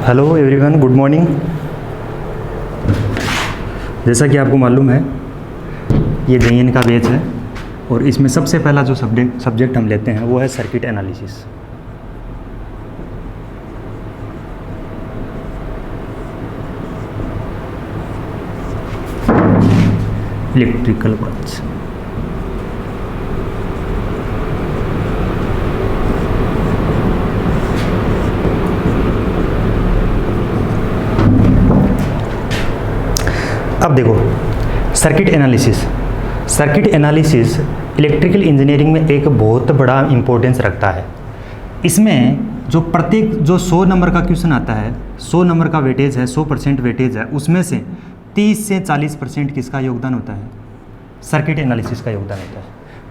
Hello everyone, good morning. जैसा कि आपको मालूम है ये जेईएन का बैच है और इसमें सबसे पहला जो सब्जेक्ट हम लेते हैं वो है सर्किट एनालिसिस। Electrical branch. अब देखो सर्किट एनालिसिस इलेक्ट्रिकल इंजीनियरिंग में एक बहुत बड़ा इम्पोर्टेंस रखता है। इसमें जो 100 नंबर का क्वेश्चन आता है, 100 नंबर का वेटेज है, 100% वेटेज है, उसमें से 30 से 40% किसका योगदान होता है? सर्किट एनालिसिस का योगदान होता है,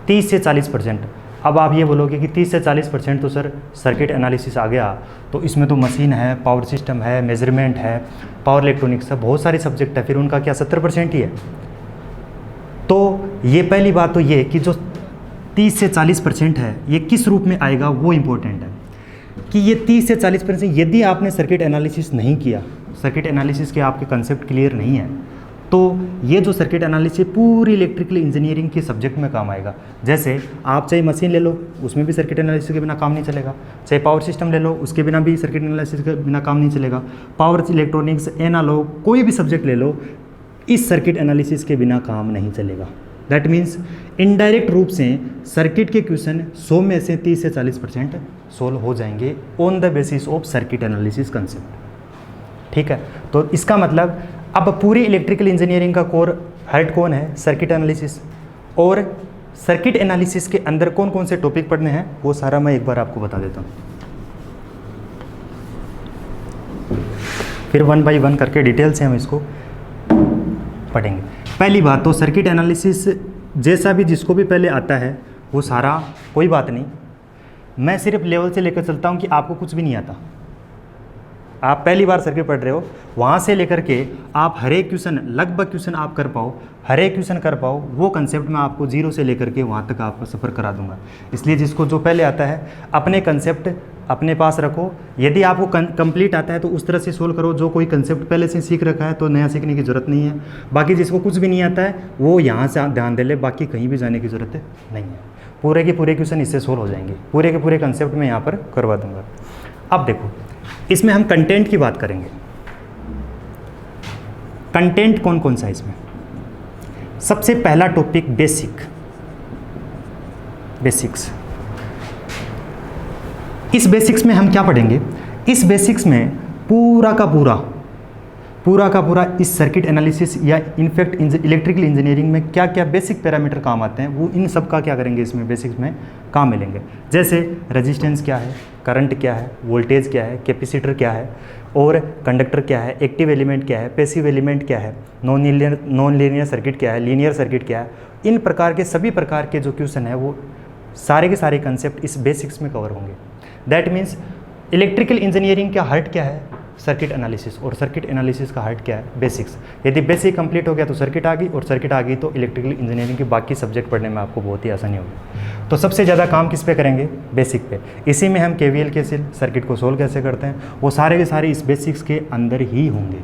30 से 40%। अब आप ये बोलोगे कि 30 से 40% तो सर सर्किट एनालिसिस आ गया, तो इसमें तो मशीन है, पावर सिस्टम है, मेजरमेंट है, पावर इलेक्ट्रॉनिक्स है, बहुत सारे सब्जेक्ट है, फिर उनका क्या 70% ही है? तो ये पहली बात तो ये कि जो 30 से 40% है ये किस रूप में आएगा वो इम्पोर्टेंट है कि ये 30 से 40% यदि आपने सर्किट एनालिसिस नहीं किया, सर्किट एनालिसिस के आपके कंसेप्ट क्लियर नहीं है, तो ये जो सर्किट एनालिसिस पूरी इलेक्ट्रिकल इंजीनियरिंग के सब्जेक्ट में काम आएगा। जैसे आप चाहे मशीन ले लो, उसमें भी सर्किट एनालिसिस के बिना काम नहीं चलेगा। चाहे पावर सिस्टम ले लो, उसके बिना भी सर्किट एनालिसिस के बिना काम नहीं चलेगा। पावर इलेक्ट्रॉनिक्स, एनालॉग, कोई भी सब्जेक्ट ले लो, इस सर्किट एनालिसिस के बिना काम नहीं चलेगा। दैट मीन्स इनडायरेक्ट रूप से सर्किट के क्वेश्चन 100 में से 30 से 40% सोल्व हो जाएंगे on the basis of circuit analysis concept. ठीक है, तो इसका मतलब अब पूरी इलेक्ट्रिकल इंजीनियरिंग का कोर हेड कौन है? Circuit analysis. और सर्किट एनालिसिस के अंदर कौन कौन से टॉपिक पढ़ने हैं वो सारा मैं एक बार आपको बता देता हूँ, फिर 1 बाय 1 करके डिटेल से हम इसको पढ़ेंगे। पहली बात तो सर्किट एनालिसिस जैसा भी जिसको भी पहले आता है वो सारा कोई बात नहीं, मैं सिर्फ लेवल से लेकर चलता हूँ कि आपको कुछ भी नहीं आता। आप पहली बार सर्किट पढ़ रहे हो, वहाँ से लेकर के आप हर एक क्वेश्चन, लगभग क्वेश्चन आप कर पाओ, हर एक क्वेश्चन कर पाओ, वो कंसेप्ट मैं आपको 0 से लेकर के वहाँ तक आपका सफ़र करा दूंगा। इसलिए जिसको जो पहले आता है अपने कंसेप्ट अपने पास रखो। यदि आपको कंप्लीट आता है तो उस तरह से सोल्व करो। जो कोई कंसेप्ट पहले से सीख रखा है तो नया सीखने की ज़रूरत नहीं है। बाकी जिसको कुछ भी नहीं आता है वो यहाँ से ध्यान दे ले, बाकी कहीं भी जाने की ज़रूरत नहीं है। पूरे के पूरे क्वेश्चन इससे सोल्व हो जाएंगे, पूरे के पूरे कंसेप्ट मैं यहाँ पर करवा दूँगा। अब देखो इसमें हम कंटेंट की बात करेंगे। कंटेंट कौन कौन सा है इसमें? सबसे पहला टॉपिक बेसिक्स। इस बेसिक्स में हम क्या पढ़ेंगे? इस बेसिक्स में पूरा का पूरा इस सर्किट एनालिसिस या इनफैक्ट इलेक्ट्रिकल इंजीनियरिंग में क्या क्या बेसिक पैरामीटर काम आते हैं वो इन सब का क्या करेंगे, इसमें बेसिक्स में काम मिलेंगे। जैसे रेजिस्टेंस क्या है, करंट क्या है, वोल्टेज क्या है, कैपेसिटर क्या है, और कंडक्टर क्या है, एक्टिव एलिमेंट क्या है, पैसिव एलिमेंट क्या है, नॉन लीनियर सर्किट क्या है, लीनियर सर्किट क्या है। इन प्रकार के सभी प्रकार के जो क्वेश्चन है वो सारे के सारे कंसेप्ट इस बेसिक्स में कवर होंगे। दैट मीन्स इलेक्ट्रिकल इंजीनियरिंग का हार्ट क्या है? Circuit analysis. और सर्किट एनालिसिस का हार्ट क्या है? बेसिक्स। यदि बेसिक कंप्लीट हो गया तो सर्किट आ गई, और सर्किट आ गई तो इलेक्ट्रिकल इंजीनियरिंग के बाकी सब्जेक्ट पढ़ने में आपको बहुत ही आसानी होगी। तो सबसे ज़्यादा काम किस पे करेंगे? बेसिक पे। इसी में हम KVL कैसे सर्किट को सोल्व कैसे करते हैं वो सारे के सारे इस बेसिक्स के अंदर ही होंगे।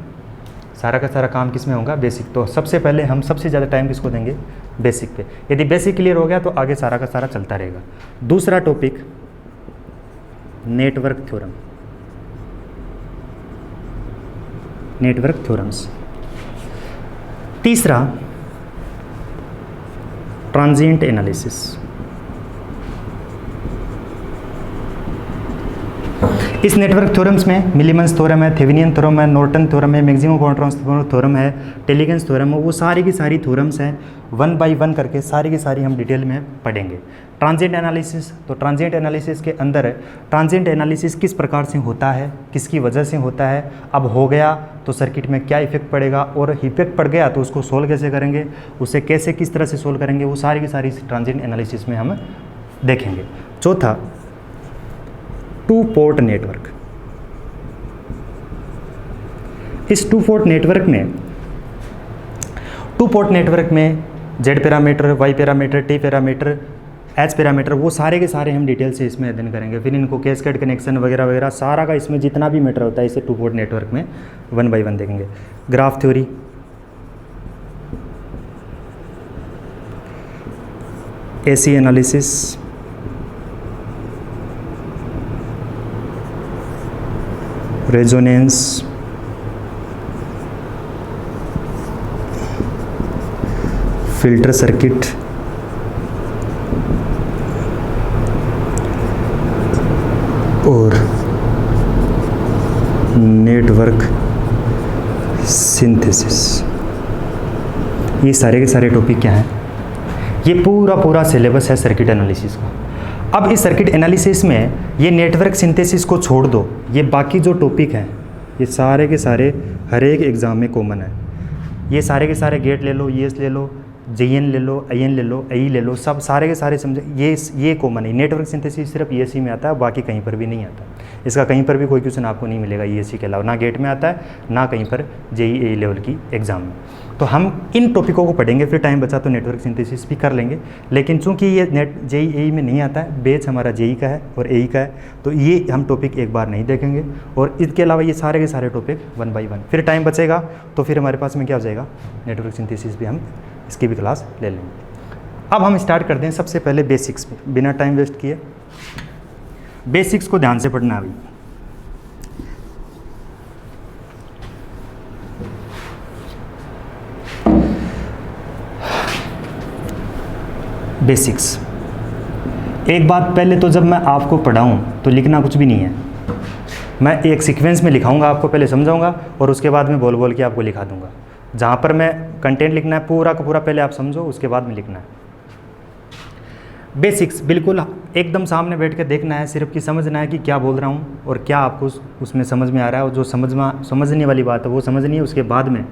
सारा का सारा काम किस में होगा? बेसिक। तो सबसे पहले हम सबसे ज़्यादा टाइम किसको देंगे? बेसिक पे। यदि बेसिक क्लियर हो गया तो आगे सारा का सारा चलता रहेगा। दूसरा टॉपिक नेटवर्क थ्योरम्स। तीसरा ट्रांजिएंट एनालिसिस। इस नेटवर्क थ्योरम्स में मिलीमन्स थ्योरम है, थेवेनियन थ्योरम है, नॉर्टन थ्योरम है, मैक्सिमम पावर ट्रांसफर थ्योरम है, टेलीगेंस थ्योरम है, वो सारी की सारी थ्योरम्स हैं। 1 बाय 1 करके सारी की सारी हम डिटेल में पढ़ेंगे। ट्रांजिएंट एनालिसिस, तो ट्रांजिएंट एनालिसिस के अंदर ट्रांजिएंट एनालिसिस किस प्रकार से होता है, किसकी वजह से होता है, अब हो गया तो सर्किट में क्या इफेक्ट पड़ेगा, और इफेक्ट पड़ गया तो उसको सोल्व कैसे करेंगे, उसे कैसे किस तरह से सोल्व करेंगे, वो सारी की सारी ट्रांजिएंट एनालिसिस में हम देखेंगे। चौथा 2 पोर्ट नेटवर्क। इस 2 पोर्ट नेटवर्क में Z parameter, Y parameter, T parameter H parameter, वो सारे के सारे हम डिटेल से इसमें अध्ययन करेंगे। फिर इनको कैस्केड कनेक्शन वगैरह वगैरह सारा का इसमें जितना भी मैटर होता है इसे टू पोर्ट नेटवर्क में 1 बाय 1 देखेंगे। Graph theory, AC analysis, resonance, filter circuit, और नेटवर्क सिंथेसिस, ये सारे के सारे टॉपिक क्या हैं? ये पूरा सिलेबस है सर्किट एनालिसिस का। अब इस सर्किट एनालिसिस में ये नेटवर्क सिंथेसिस को छोड़ दो, ये बाकी जो टॉपिक हैं ये सारे के सारे हर एक एग्ज़ाम में कॉमन है। ये सारे के सारे गेट ले लो, ईएस ले लो, जेएन ले लो, आईएन ले लो, आई ले लो, सब सारे के सारे समझे, ये कॉमन है। नेटवर्क सिंथेसिस सिर्फ ईएससी में आता है, बाकी कहीं पर भी नहीं आता। इसका कहीं पर भी कोई क्वेश्चन आपको नहीं मिलेगा ईएससी के अलावा, ना गेट में आता है ना कहीं पर जेईई लेवल की एग्ज़ाम में। तो हम इन टॉपिकों को पढ़ेंगे, फिर टाइम बचा तो नेटवर्क सिंथेसिस भी कर लेंगे। लेकिन चूंकि ये नेट जेईई में नहीं आता है, बेच हमारा जेई का है और एई का है, तो ये हम टॉपिक एक बार नहीं देखेंगे। और इसके अलावा ये सारे के सारे टॉपिक 1 बाय 1, फिर टाइम बचेगा तो फिर हमारे पास में क्या हो जाएगा, नेटवर्क सिंथेसिस भी हम इसकी भी क्लास ले लेंगे। अब हम स्टार्ट करते हैं सबसे पहले बेसिक्स पे, बिना टाइम वेस्ट किए। बेसिक्स को ध्यान से पढ़ना अभी। बेसिक्स, एक बात पहले तो जब मैं आपको पढ़ाऊं तो लिखना कुछ भी नहीं है। मैं एक सीक्वेंस में लिखाऊंगा, आपको पहले समझाऊंगा और उसके बाद में बोल बोल के आपको लिखा दूंगा। जहाँ पर मैं कंटेंट लिखना है पूरा का पूरा पहले आप समझो, उसके बाद में लिखना है। बेसिक्स बिल्कुल एकदम सामने बैठ के देखना है, सिर्फ कि समझना है कि क्या बोल रहा हूँ और क्या आपको उसमें समझ में आ रहा है, और जो समझने वाली बात है वो समझनी है, उसके बाद में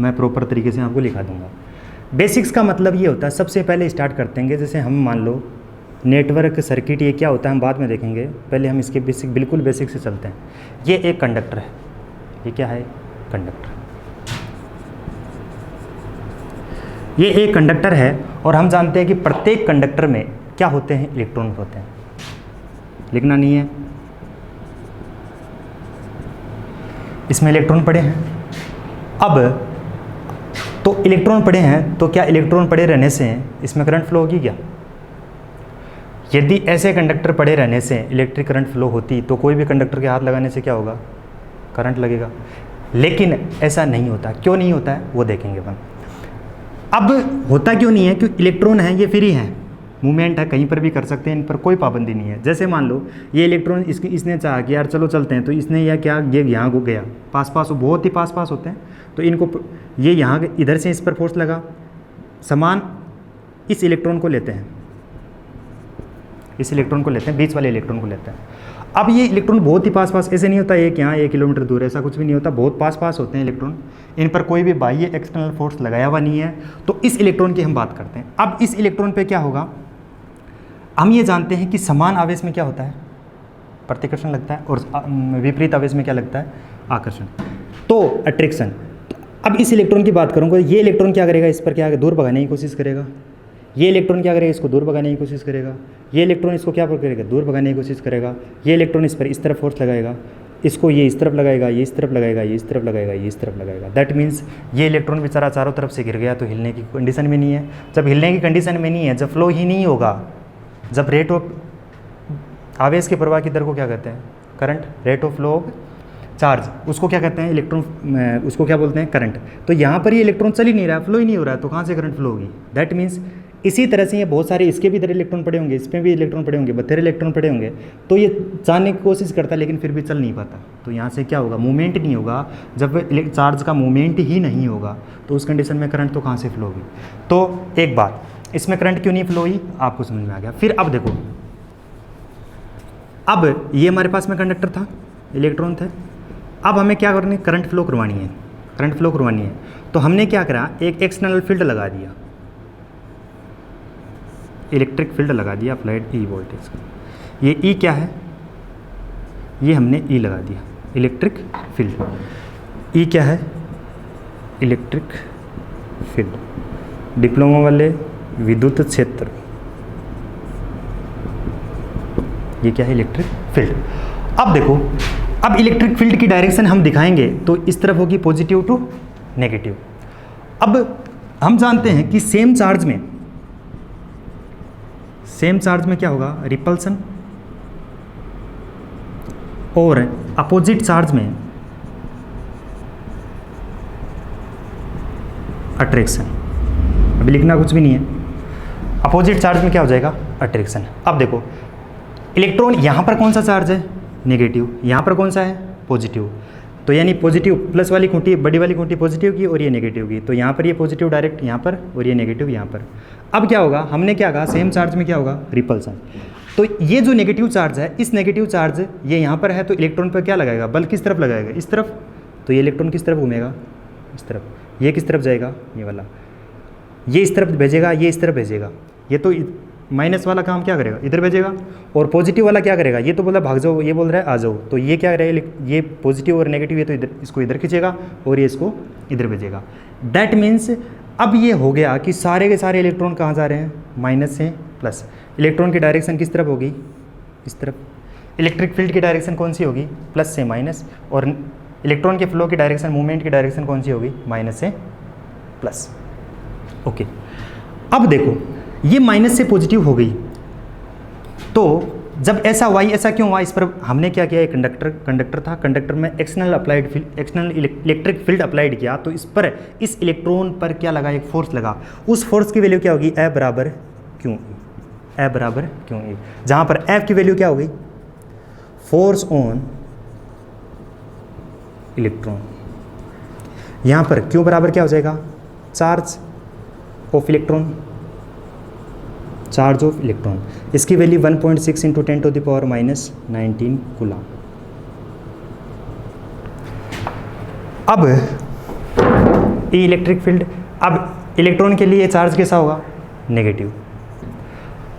मैं प्रॉपर तरीके से आपको लिखा दूंगा। बेसिक्स का मतलब ये होता है, सबसे पहले स्टार्ट करते हैं, जैसे हम मान लो नेटवर्क सर्किट, ये क्या होता है हम बाद में देखेंगे, पहले हम इसके बिल्कुल बेसिक से चलते हैं। ये एक कंडक्टर है, ये क्या है, कंडक्टर। ये एक कंडक्टर है और हम जानते हैं कि प्रत्येक कंडक्टर में क्या होते हैं, इलेक्ट्रॉन होते हैं। लिखना नहीं है, इसमें इलेक्ट्रॉन पड़े हैं। अब तो इलेक्ट्रॉन पड़े हैं, तो क्या इलेक्ट्रॉन पड़े रहने से इसमें करंट फ्लो होगी क्या? यदि ऐसे कंडक्टर पड़े रहने से इलेक्ट्रिक करंट फ्लो होती तो कोई भी कंडक्टर के हाथ लगाने से क्या होगा, करंट लगेगा। लेकिन ऐसा नहीं होता। क्यों नहीं होता है वो देखेंगे अपन। अब होता क्यों नहीं है, क्योंकि इलेक्ट्रॉन है, ये फ्री हैं, मूवमेंट है, कहीं पर भी कर सकते हैं, इन पर कोई पाबंदी नहीं है। जैसे मान लो ये इलेक्ट्रॉन इसने चाहा कि यार चलो चलते हैं, तो इसने या क्या ये यहाँ को गया, पास बहुत ही पास होते हैं, तो इनको ये यहाँ इधर से इस पर फोर्स लगा, समान इस इलेक्ट्रॉन को लेते हैं, इस इलेक्ट्रॉन को लेते हैं, बीच वाले इलेक्ट्रॉन को लेते हैं। अब ये इलेक्ट्रॉन बहुत ही पास ऐसे नहीं होता एक यहाँ 1 किलोमीटर दूर, ऐसा कुछ भी नहीं होता, बहुत पास होते हैं इलेक्ट्रॉन, इन पर कोई भी बाह्य एक्सटर्नल फोर्स लगाया हुआ नहीं है। तो इस इलेक्ट्रॉन की हम बात करते हैं। अब इस इलेक्ट्रॉन पे क्या होगा, हम ये जानते हैं कि समान आवेश में क्या होता है, प्रतिकर्षण लगता है, और विपरीत आवेश में क्या लगता है, आकर्षण, तो अट्रैक्शन। अब इस इलेक्ट्रॉन की बात करूँगा, ये इलेक्ट्रॉन क्या करेगा, इस पर क्या दूर भगाने की कोशिश करेगा, ये इलेक्ट्रॉन क्या करेगा, इसको दूर भगाने की कोशिश करेगा, ये इलेक्ट्रॉन इसको क्या करेगा, दूर भगाने की कोशिश करेगा, ये इलेक्ट्रॉन इस पर इस तरफ फोर्स लगाएगा, इसको ये इस तरफ लगाएगा, ये इस तरफ लगाएगा, ये इस तरफ लगाएगा, ये इस तरफ लगाएगा। दैट मीन्स ये इलेक्ट्रॉन बेचारा चारों तरफ से गिर गया, तो हिलने की कंडीशन में नहीं है। जब हिलने की कंडीशन में नहीं है, जब फ्लो ही नहीं होगा, जब रेट ऑफ आवेश के प्रवाह की दर को क्या कहते हैं, current, rate of flow of charge, उसको क्या कहते हैं, इलेक्ट्रॉन, उसको क्या बोलते हैं, करंट। तो यहाँ पर ये इलेक्ट्रॉन चल ही नहीं रहा है, फ्लो ही नहीं हो रहा है, तो कहाँ से करंट फ्लो होगी। दैट मीन्स इसी तरह से ये बहुत सारे, इसके भी इधर इलेक्ट्रॉन पड़े होंगे, इसमें भी इलेक्ट्रॉन पड़े होंगे, बतेरे इलेक्ट्रॉन पड़े होंगे, तो ये जाने की कोशिश करता है लेकिन फिर भी चल नहीं पाता। तो यहाँ से क्या होगा, मूवमेंट नहीं होगा। जब चार्ज का मूवमेंट ही नहीं होगा तो उस कंडीशन में करंट तो कहाँ से फ्लो होगी। तो एक बात, इसमें करंट क्यों नहीं फ्लो हुई आपको समझ में आ गया। फिर अब देखो, अब ये हमारे पास में कंडक्टर था, इलेक्ट्रॉन थे, अब हमें क्या करनी, करंट फ्लो करवानी है, करंट फ्लो करवानी है। तो हमने क्या करा, एक एक्सटर्नल फील्ड लगा दिया, इलेक्ट्रिक फील्ड लगा दिया अप्लाइड ई वोल्टेज का। ये ई क्या है, ये हमने ई लगा दिया, इलेक्ट्रिक फील्ड। ई क्या है, इलेक्ट्रिक फील्ड। डिप्लोमा वाले विद्युत क्षेत्र, ये क्या है, इलेक्ट्रिक फील्ड। अब देखो, अब इलेक्ट्रिक फील्ड की डायरेक्शन हम दिखाएंगे तो इस तरफ होगी पॉजिटिव टू नेगेटिव। अब हम जानते हैं कि सेम चार्ज में क्या होगा, रिपल्सन, और अपोजिट चार्ज में अट्रैक्शन। अभी लिखना कुछ भी नहीं है, अपोजिट चार्ज में क्या हो जाएगा, अट्रैक्शन। अब देखो, इलेक्ट्रॉन यहाँ पर कौन सा चार्ज है, नेगेटिव, यहाँ पर कौन सा है, पॉजिटिव। तो यानी पॉजिटिव प्लस वाली खूंटी, बड़ी वाली खूंटी पॉजिटिव की और ये नेगेटिव की, तो यहाँ पर ये पॉजिटिव डायरेक्ट यहाँ पर और ये नेगेटिव यहाँ पर। अब क्या होगा, हमने क्या कहा, सेम चार्ज में क्या होगा, रिपल्सन। तो ये जो नेगेटिव चार्ज है, इस नेगेटिव चार्ज ये यहाँ पर है, तो इलेक्ट्रॉन पर क्या लगाएगा, बल किस तरफ लगाएगा, इस तरफ। तो ये इलेक्ट्रॉन किस तरफ घूमेगा, इस तरफ। ये किस तरफ जाएगा, ये वाला, ये इस तरफ भेजेगा, ये इस तरफ भेजेगा। ये तो माइनस वाला काम क्या करेगा, इधर भेजेगा। और पॉजिटिव वाला क्या करेगा, ये तो बोला भाग जाओ, ये बोल रहा है आ जाओ। तो ये क्या करेगा, ये पॉजिटिव और नेगेटिव, ये तो इधर, इसको इधर खींचेगा और ये इसको इधर भेजेगा। दैट मीन्स अब ये हो गया कि सारे के सारे इलेक्ट्रॉन कहाँ जा रहे हैं, माइनस से प्लस। इलेक्ट्रॉन की डायरेक्शन किस तरफ होगी, इस तरफ। इलेक्ट्रिक फील्ड की डायरेक्शन कौन सी होगी, प्लस से माइनस। और इलेक्ट्रॉन के फ्लो की डायरेक्शन, मूवमेंट की डायरेक्शन कौन सी होगी, माइनस से प्लस। ओके, अब देखो ये माइनस से पॉजिटिव हो गई, तो जब ऐसा हुआ, ऐसा क्यों हुआ, इस पर हमने क्या किया, कंडक्टर था, कंडक्टर में एक्सटर्नल इलेक्ट्रिक फील्ड अप्लाइड किया, तो इस पर, इस इलेक्ट्रॉन पर क्या लगा, एक फोर्स लगा। उस फोर्स की वैल्यू क्या होगी, F बराबर क्यू ई, जहाँ पर F की वैल्यू क्या हो गई, फोर्स ऑन इलेक्ट्रॉन। यहाँ पर Q बराबर क्या हो जाएगा, charge of electron, charge of electron. इसकी वैल्यू 1.6 इंटू 10⁻⁻19 कूलम। अब ये इलेक्ट्रिक फील्ड, अब इलेक्ट्रॉन के लिए चार्ज कैसा होगा, नेगेटिव।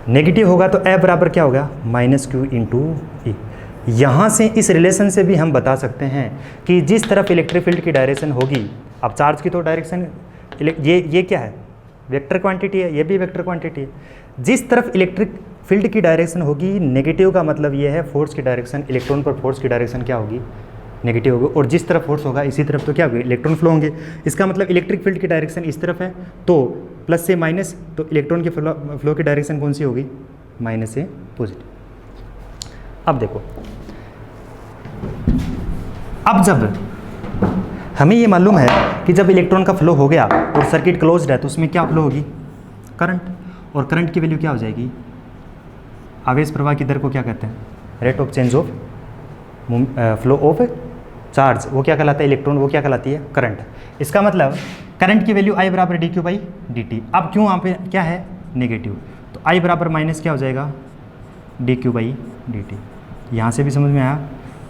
नेगेटिव होगा तो F बराबर क्या होगा, -Q इंटू ई। यहाँ से इस रिलेशन से भी हम बता सकते हैं कि जिस तरफ इलेक्ट्रिक फील्ड की डायरेक्शन होगी, अब चार्ज की तो डायरेक्शन, ये क्या है, वेक्टर क्वांटिटी है, ये भी वेक्टर क्वांटिटी है। जिस तरफ इलेक्ट्रिक फील्ड की डायरेक्शन होगी नेगेटिव, का मतलब ये है फोर्स की डायरेक्शन, इलेक्ट्रॉन पर फोर्स की डायरेक्शन क्या होगी, नेगेटिव होगी। और जिस तरफ फोर्स होगा इसी तरफ तो क्या होगी, इलेक्ट्रॉन फ्लो होंगे। इसका मतलब इलेक्ट्रिक फील्ड की डायरेक्शन इस तरफ है, तो प्लस से माइनस, तो इलेक्ट्रॉन के फ्लो की डायरेक्शन कौन सी होगी, माइनस से पॉजिटिव। अब देखो, अब जब हमें ये मालूम है कि जब इलेक्ट्रॉन का फ्लो हो गया और सर्किट क्लोज्ड है, तो उसमें क्या फ्लो होगी, करंट। और करंट की वैल्यू क्या हो जाएगी, आवेश प्रवाह की दर को क्या कहते हैं, rate of change of flow of charge, वो क्या कहलाता है, इलेक्ट्रॉन, वो क्या कहलाती है, करंट। इसका मतलब करंट की वैल्यू I बराबर dQ/dt। अब क्यों वहाँ पे क्या है, नेगेटिव, तो I बराबर माइनस क्या हो जाएगा, dQ/dt। यहाँ से भी समझ में आया।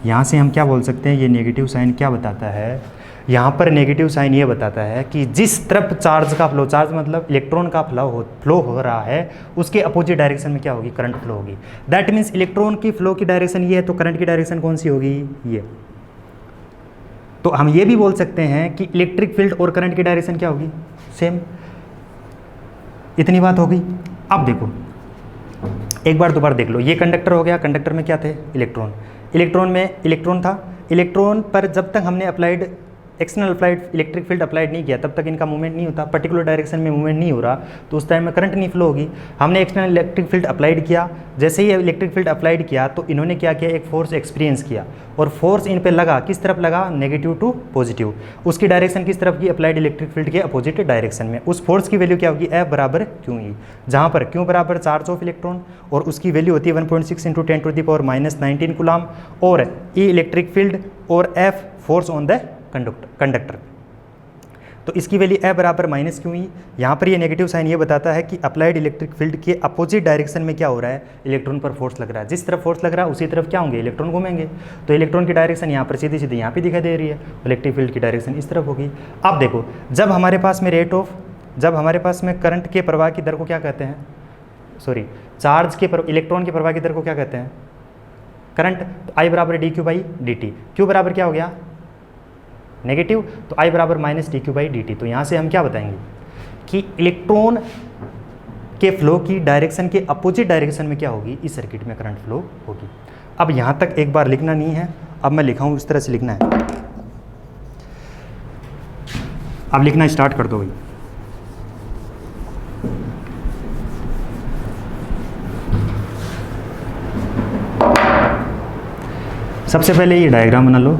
यहाँ से हम क्या बोल सकते हैं, ये नेगेटिव साइन क्या बताता है, यहाँ पर नेगेटिव साइन ये बताता है कि जिस तरफ चार्ज का फ्लो, चार्ज मतलब इलेक्ट्रॉन का फ्लो हो रहा है, उसके अपोजिट डायरेक्शन में क्या होगी, करंट फ्लो होगी। दैट मीन्स इलेक्ट्रॉन की फ्लो की डायरेक्शन ये है, तो करंट की डायरेक्शन कौन सी होगी, ये। तो हम ये भी बोल सकते हैं कि इलेक्ट्रिक फील्ड और करंट की डायरेक्शन क्या होगी, सेम। इतनी बात हो गई। अब देखो, एक बार दोबारा देख लो, ये कंडक्टर हो गया, कंडक्टर में क्या थे, इलेक्ट्रॉन। इलेक्ट्रॉन में इलेक्ट्रॉन था, इलेक्ट्रॉन पर जब तक हमने applied external applied electric field applied नहीं किया, तब तक इनका मूवमेंट नहीं होता, पर्टिकुलर डायरेक्शन में मूवमेंट नहीं हो रहा, तो उस टाइम में करंट नहीं फ्लो होगी। हमने एक्सटर्नल इलेक्ट्रिक फील्ड अप्लाइड किया, जैसे ही इलेक्ट्रिक फील्ड अप्लाइड किया तो इन्होंने क्या किया, एक फोर्स एक्सपीरियंस किया, और फोर्स इन पे लगा, किस तरफ लगा, नेगेटिव टू पॉजिटिव। उसकी डायरेक्शन किस तरफ की, अप्लाइड इलेक्ट्रिक फील्ड के अपोजिट डायरेक्शन में। उस फोर्स की वैल्यू क्या होगी, F बराबर QE, जहाँ पर Q बराबर चार्ज ऑफ इलेक्ट्रॉन, और उसकी वैल्यू होती है 1.6 इंटू 10⁻⁻19 कूलम, और E इलेक्ट्रिक फील्ड और F force on the conductor. तो इसकी वैल्यू F बराबर -QE। यहाँ पर ये नेगेटिव साइन ये बताता है कि अप्लाइड इलेक्ट्रिक फील्ड के अपोजिट डायरेक्शन में क्या हो रहा है, इलेक्ट्रॉन पर फोर्स लग रहा है। जिस तरफ फोर्स लग रहा है उसी तरफ क्या होंगे, इलेक्ट्रॉन घूमेंगे। तो इलेक्ट्रॉन की डायरेक्शन यहाँ पर सीधी सीधी यहाँ पे दिखाई दे रही है, इलेक्ट्रिक फील्ड की डायरेक्शन इस तरफ होगी। अब देखो, जब हमारे पास में करंट के प्रवाह की दर को क्या कहते हैं, सॉरी, चार्ज के इलेक्ट्रॉन के प्रवाह की दर को क्या कहते हैं, करंट। तो I बराबर dQ/dt, Q बराबर क्या हो गया, नेगेटिव, तो I बराबर -dQ/dt। तो यहाँ से हम क्या बताएंगे कि इलेक्ट्रॉन के फ्लो की डायरेक्शन के अपोजिट डायरेक्शन में क्या होगी, इस सर्किट में करंट फ्लो होगी। अब यहाँ तक एक बार लिखना नहीं है, अब मैं लिखा हूँ इस तरह से लिखना है। अब लिखना स्टार्ट कर दो भाई। सबसे पहले ये डायग्राम बना लो।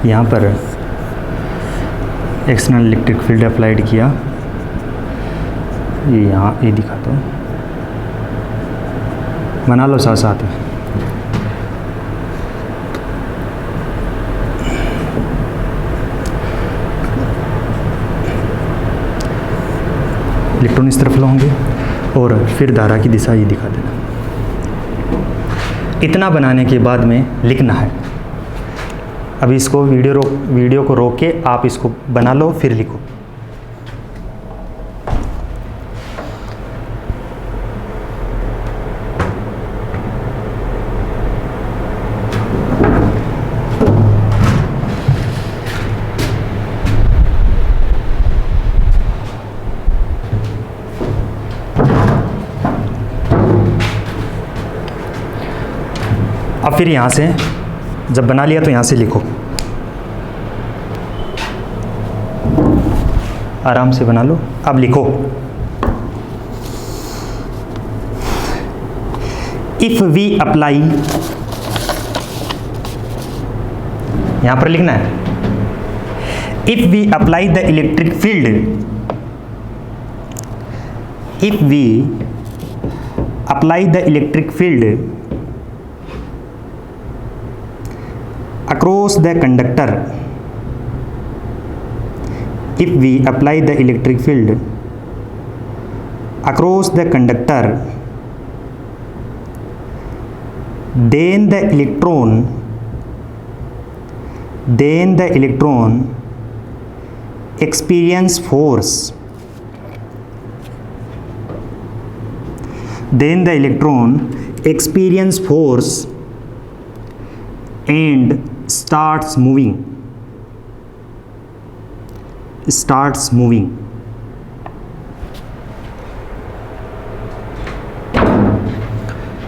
यहाँ पर एक्सटर्नल इलेक्ट्रिक फील्ड अप्लाइड किया, ये यहाँ ये दिखा दो, बना लो साथ साथ में। इलेक्ट्रॉन इस तरफ होंगे और फिर धारा की दिशा ये दिखा देना। इतना बनाने के बाद में लिखना है। अभी इसको वीडियो को रोक के आप इसको बना लो, फिर लिखो। अब फिर यहाँ से जब बना लिया तो यहाँ से लिखो, आराम से बना लो। अब लिखो, इफ वी अप्लाई, यहाँ पर लिखना है, if we apply the electric field, if we apply the electric field across the conductor, if we apply the electric field across the conductor, then the electron experience force, then the electron experience force and starts moving.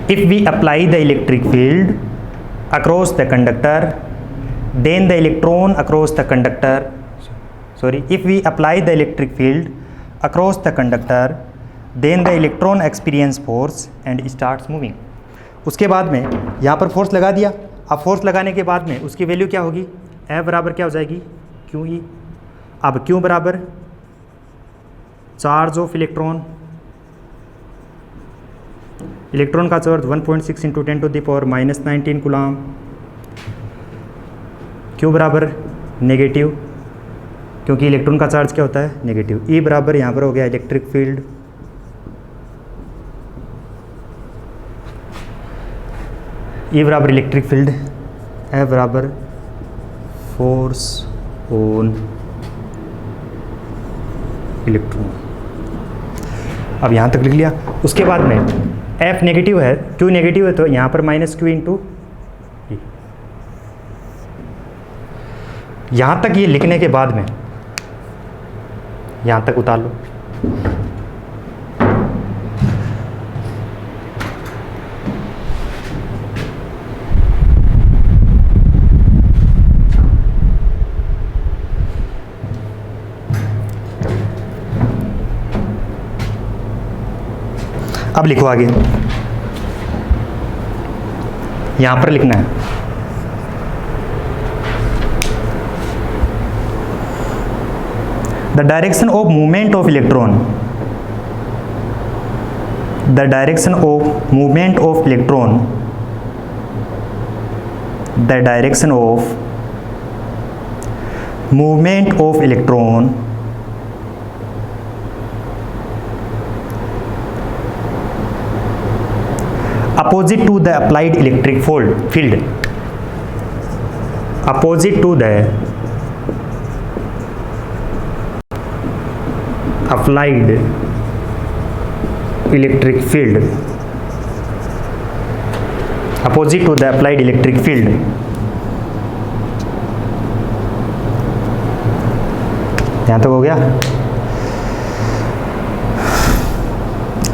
If we apply the electric field across the conductor, then the electron across the conductor, if we apply the electric field across the conductor, then the electron experience force and starts moving. उसके बाद में यहाँ पर force लगा दिया। अब force लगाने के बाद में उसकी वैल्यू क्या होगी, F बराबर क्या हो जाएगी, QE। अब Q बराबर चार्ज ऑफ इलेक्ट्रॉन, इलेक्ट्रॉन का चार्ज 1.6 इंटू 10⁻⁻19 कूलम। Q बराबर नेगेटिव, क्योंकि इलेक्ट्रॉन का चार्ज क्या होता है, नेगेटिव। E बराबर यहाँ पर हो गया इलेक्ट्रिक फील्ड, E बराबर इलेक्ट्रिक फील्ड, F बराबर फोर्स ऑन इलेक्ट्रॉन। अब यहाँ तक लिख लिया। उसके बाद में F नेगेटिव है, Q नेगेटिव है, तो यहाँ पर -Q इंटू E। यहाँ तक ये लिखने के बाद में यहाँ तक उतार लो। अब लिखो आगे, यहां पर लिखना है the direction of movement of electron, the direction of movement of electron, the direction of movement of electron opposite to the applied electric field, opposite to the applied electric field, opposite to the applied electric field, यहाँ तक हो गया।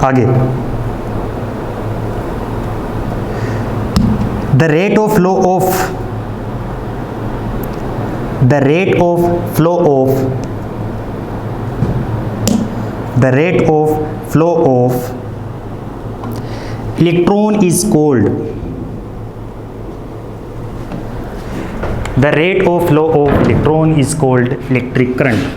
आगे, the rate of flow of electron is called, the rate of flow of electron is called electric current.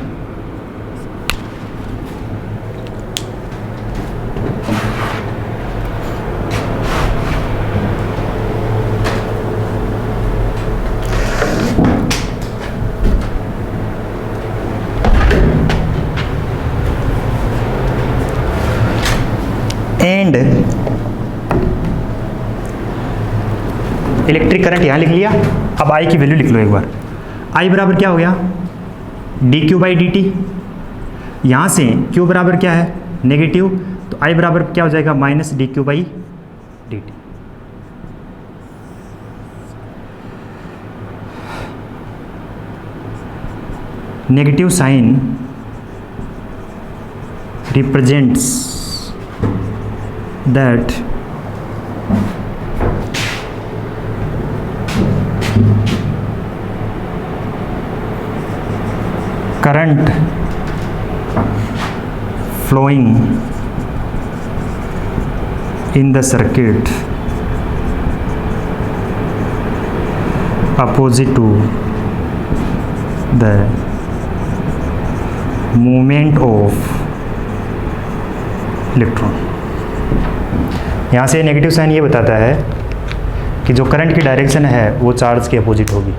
And electric current यहाँ लिख लिया। अब आई की वैल्यू लिख लो एक बार। आई बराबर क्या हो गया, D Q by D T. यहाँ से क्यू बराबर क्या है, नेगेटिव, तो आई बराबर क्या हो जाएगा, minus D Q by D T. Negative sign represents that current flowing in the circuit opposite to the movement of electron। यहाँ से नेगेटिव साइन ये बताता है कि जो करंट की डायरेक्शन है वो चार्ज के अपोजिट होगी।